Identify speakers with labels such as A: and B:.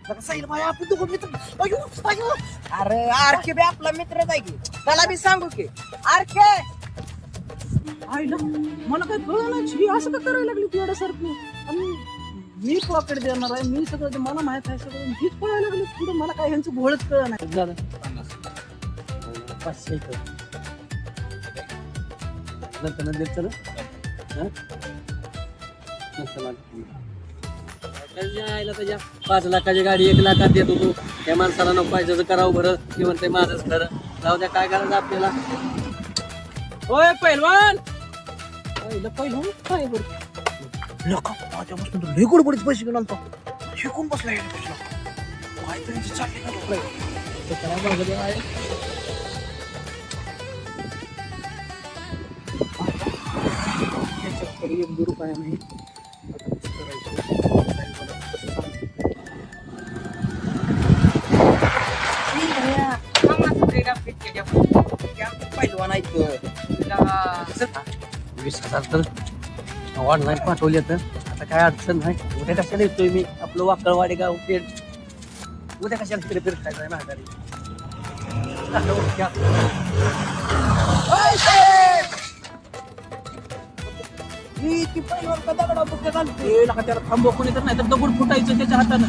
A: साहिल भाई आपण दोघं मित्र. अयो अयो.
B: अरे आरके बी आपला मित्रच आहे की, त्याला बी सांगू की आरके.
A: आईला मला काय कळलं नाही, ही असं का करायला लागली ती येण्यासारखी. आणि मी पॉकेट देणार आहे, मी सगळं मला माहित आहे सगळं, हीच पळायला लागली पुढे. मला काय ह्यांचं घोळच कळलं नाही. झालं 500 इथं नंतर नंतर
C: त्याच्या 5 लाखाची गाडी 1 लाखात देत होतो. त्या माणसाला नको पाहिजे करावं बरं, की म्हणते माझंच खरं. जाऊ द्या, काय करायचं आपल्याला. होय पहिलवान.
A: आईला पहिलं काय बरं लका माझ्यापासून लय गडबडीत पैसे घेऊन आलतो. शिकून बसला काय तरी चालले का काय बघा आहे. त्याच्याकडे 1 रुपया नाही.
B: पहिलवान ऐकतो
C: 20,000 तर ऑनलाईन पाठवले तर आता काय अडचण नाही. उद्या कशाला येतोय मी, आपलं वाकळवाडी गाव पेठ. उद्या कशाला फिर खायचं आहे महागारी.
A: ती पहिलवान का दगडा बुक्या घालते. त्याला थांबव कोणी तर नाही तर दगड फुटायचं त्याच्या हातानं.